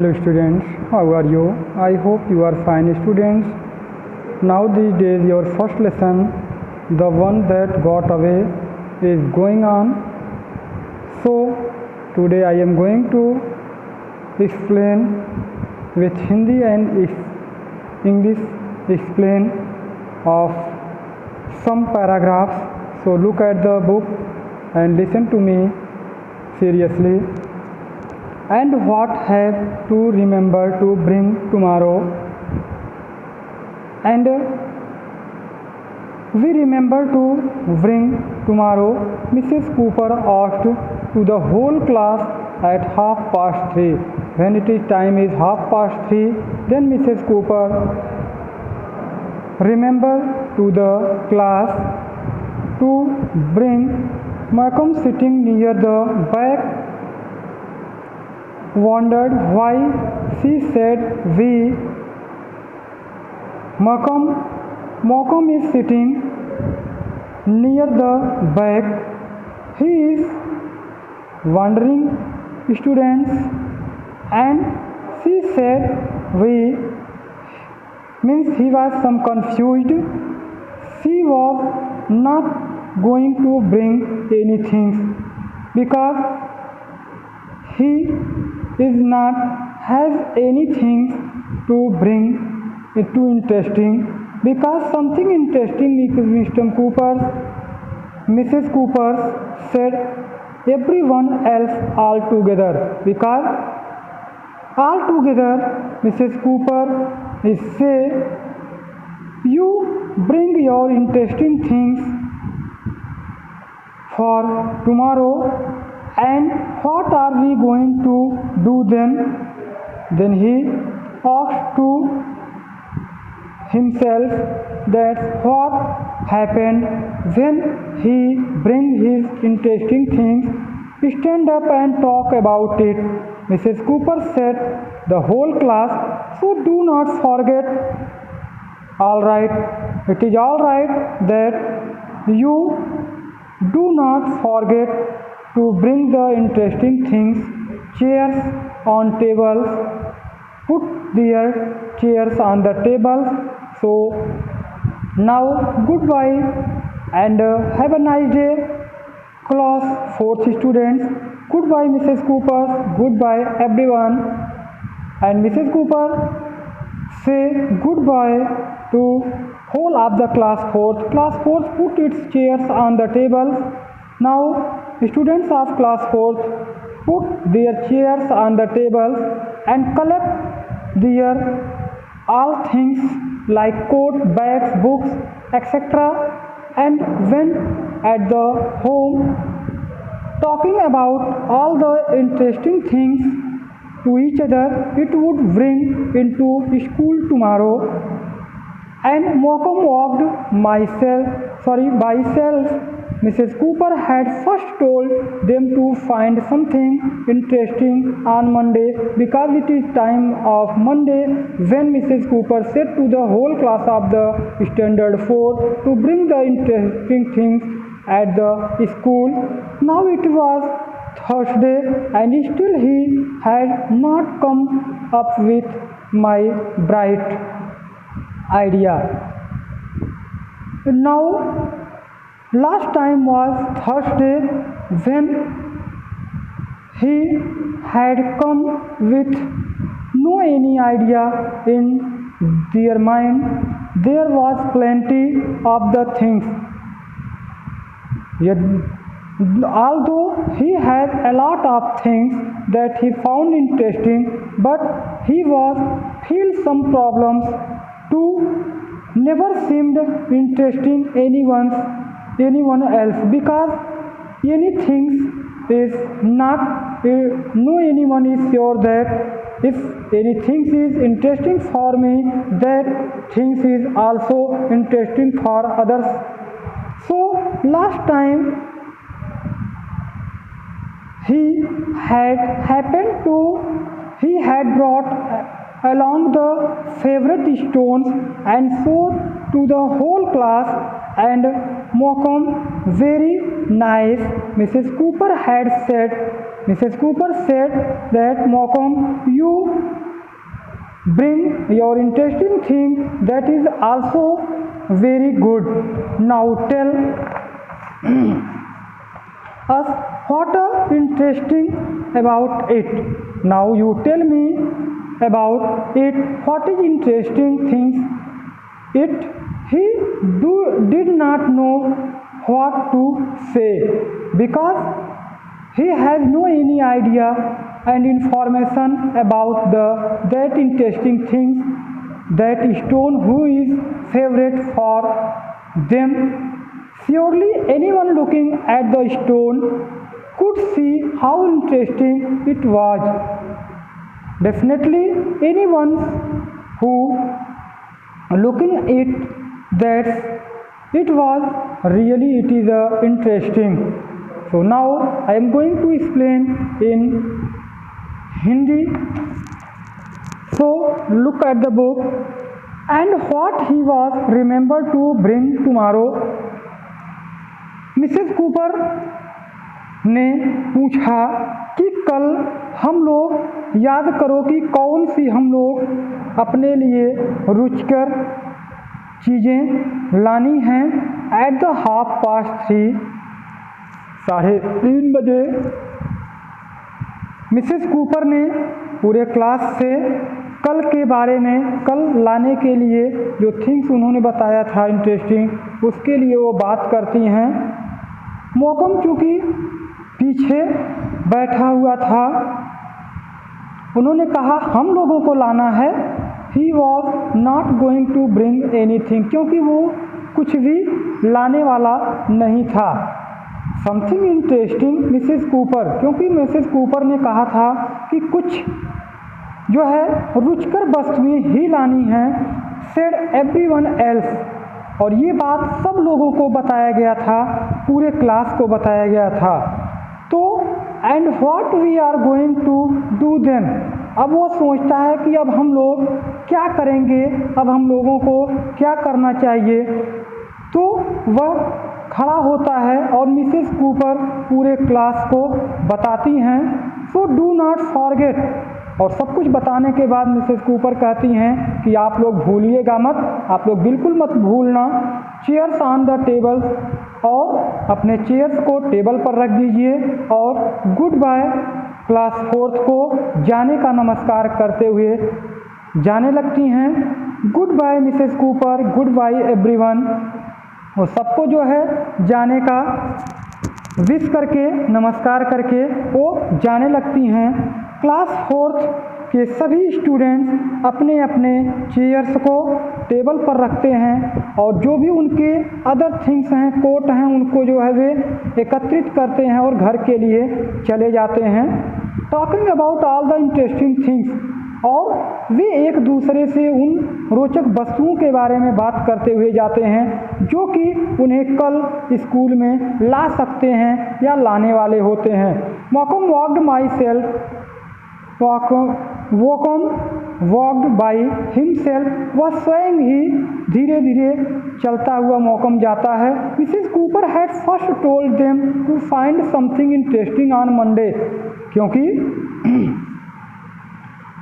Hello students, how are you? I hope you are fine students. Now these days your first lesson, the one that got away, is going on. So today I am going to explain with Hindi and English explain of some paragraphs. So look at the book and listen to me seriously. And what have to remember to bring tomorrow. And we remember to bring tomorrow, Mrs. Cooper asked to the whole class at 3:30. When it is time is 3:30, then Mrs. Cooper remember to the class to bring Malcolm sitting near the back wondered why she said we. Malcolm is sitting near the back. He is wondering students, and she said we means he was some confused. She was not going to bring anything because he is not has anything to bring to interesting, because something interesting Mrs. Cooper said everyone else altogether, because altogether Mrs. Cooper is say you bring your interesting things for tomorrow, and what are we going to do then? Then he asked to himself that what happened when he bring his interesting things. Stand up and talk about it, Mrs. Cooper said the whole class, so do not forget. All right, it is all right that you do not forget to bring the interesting things. Chairs on tables, put their chairs on the tables. So now goodbye and have a nice day, class 4th students. Goodbye Mrs. Cooper, goodbye everyone. And Mrs. Cooper say goodbye to whole of the class 4th. Class 4th put its chairs on the tables. Now students of class 4th put their chairs on the tables and collect their all things like coat, bags, books, etc. and went at the home talking about all the interesting things to each other it would bring into school tomorrow. And Malcolm walked by self. Mrs. Cooper had first told them to find something interesting on Monday, because it is time of Monday when Mrs. Cooper said to the whole class of the Standard 4 to bring the interesting things at the school. Now it was Thursday and still he had not come up with my bright idea. Now last time was Thursday when he had come with no any idea in their mind. There was plenty of the things. Yet, although he had a lot of things that he found interesting, but he was feel some problems too. Never seemed interesting anyone else, because anything is not no anyone is sure that if anything is interesting for me, that things is also interesting for others. So last time he had brought along the favorite stones and showed to the whole class, and Malcolm very nice. Mrs. Cooper said that Malcolm, you bring your interesting thing that is also very good. Now tell us what are interesting about it. Now you tell me about it. What is interesting things it? He did not know what to say because he has no any idea and information about that interesting things, that stone who is favorite for them. Surely anyone looking at the stone could see how interesting it was. Definitely anyone who looking at it that it was really it is interesting. So now I am going to explain in Hindi. So look at the book. And what he was remembered to bring tomorrow. Mrs Cooper ने पूछा कि कल हम लोग याद करो कि कौन सी हम लोग अपने लिए रुचिकर चीज़ें लानी हैं। एट द 3:30 3:30 बजे मिसेस कूपर ने पूरे क्लास से कल के बारे में, कल लाने के लिए जो थिंग्स उन्होंने बताया था इंटरेस्टिंग, उसके लिए वो बात करती हैं। मौकम चूँकि पीछे बैठा हुआ था, उन्होंने कहा हम लोगों को लाना है। He was not going to bring anything, क्योंकि वो कुछ भी लाने वाला नहीं था। समथिंग इंटरेस्टिंग मिसेस कूपर, क्योंकि मिसेस कूपर ने कहा था कि कुछ जो है रुचिकर वस्तुएं ही लानी हैं। सेड एवरीवन एल्स, और ये बात सब लोगों को बताया गया था, पूरे क्लास को बताया गया था। तो and what we are going to do then, अब वो सोचता है कि अब हम लोग क्या करेंगे, अब हम लोगों को क्या करना चाहिए। तो वह खड़ा होता है और मिसेस कूपर पूरे क्लास को बताती हैं। सो डू नॉट फॉरगेट, और सब कुछ बताने के बाद मिसेस कूपर कहती हैं कि आप लोग भूलिएगा मत, आप लोग बिल्कुल मत भूलना। चेयर्स ऑन द टेबल, और अपने चेयर्स को टेबल पर रख दीजिए, और गुड बाय क्लास 4 को जाने का नमस्कार करते हुए जाने लगती हैं। Goodbye Mrs Cooper, goodbye everyone, वो सबको जो है जाने का विश करके, नमस्कार करके वो जाने लगती हैं। क्लास 4 के सभी स्टूडेंट्स अपने अपने चेयर्स को टेबल पर रखते हैं, और जो भी उनके अदर थिंग्स हैं, कोट हैं, उनको जो है वे एकत्रित करते हैं और घर के लिए चले जाते हैं। Talking about all the interesting things, और वे एक दूसरे से उन रोचक वस्तुओं के बारे में बात करते हुए जाते हैं जो कि उन्हें कल स्कूल में ला सकते हैं या लाने वाले होते हैं। मॉकम वॉक्ड माई सेल्फ, वॉकम वॉक्ड बाई हिमसेल्फ, वह स्वयं ही धीरे धीरे चलता हुआ मॉकम जाता है। Mrs Cooper had first told them to find something interesting on Monday, क्योंकि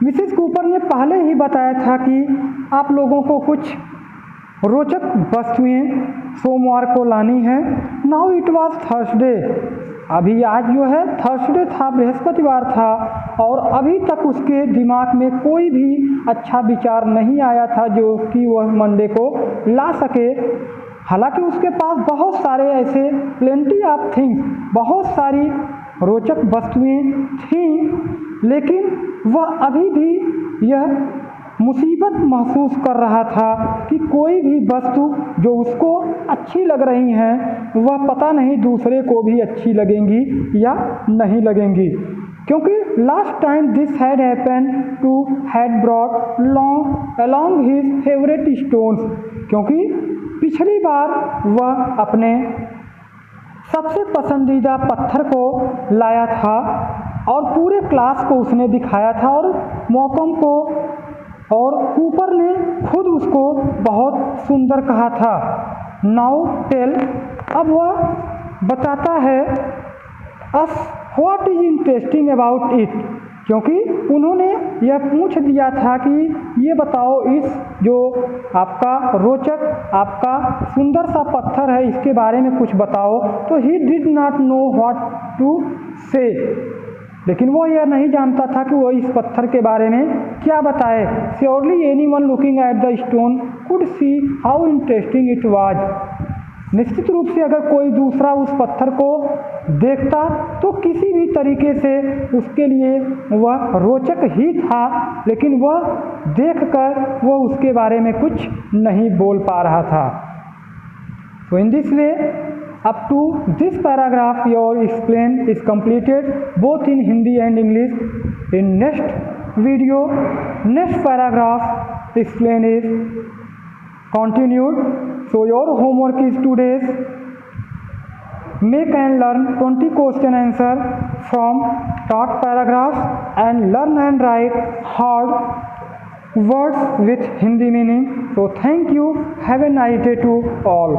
मिसेस कूपर ने पहले ही बताया था कि आप लोगों को कुछ रोचक वस्तुएं सोमवार को लानी है। नाउ इट वाज थर्सडे, अभी आज जो है थर्सडे था, बृहस्पतिवार था, और अभी तक उसके दिमाग में कोई भी अच्छा विचार नहीं आया था जो कि वह मंडे को ला सके। हालांकि उसके पास बहुत सारे ऐसे प्लेंटी ऑफ थिंग्स, बहुत सारी रोचक वस्तुएं थीं, लेकिन वह अभी भी यह मुसीबत महसूस कर रहा था कि कोई भी वस्तु जो उसको अच्छी लग रही हैं वह पता नहीं दूसरे को भी अच्छी लगेंगी या नहीं लगेंगी, क्योंकि last time this had happened to had brought along his favourite stones, क्योंकि पिछली बार वह अपने सबसे पसंदीदा पत्थर को लाया था और पूरे क्लास को उसने दिखाया था, और मॉकम को और कूपर ने खुद उसको बहुत सुंदर कहा था। नाउ टेल, अब वह बताता है us what is interesting about it, क्योंकि उन्होंने यह पूछ दिया था कि ये बताओ इस जो आपका रोचक आपका सुंदर सा पत्थर है इसके बारे में कुछ बताओ। तो he did not know what to say, लेकिन वो यह नहीं जानता था कि वो इस पत्थर के बारे में क्या बताए। Surely anyone looking at the stone could see how interesting it was. निश्चित रूप से अगर कोई दूसरा उस पत्थर को देखता तो किसी भी तरीके से उसके लिए वह रोचक ही था, लेकिन वह देखकर वह उसके बारे में कुछ नहीं बोल पा रहा था। So in this way, up to this paragraph your explain is completed both in Hindi and English. In next video, next paragraph explain is continued. So your homework is today's make and learn 20 question answer from short paragraphs and learn and write hard words with Hindi meaning. So thank you. Have a nice day to all.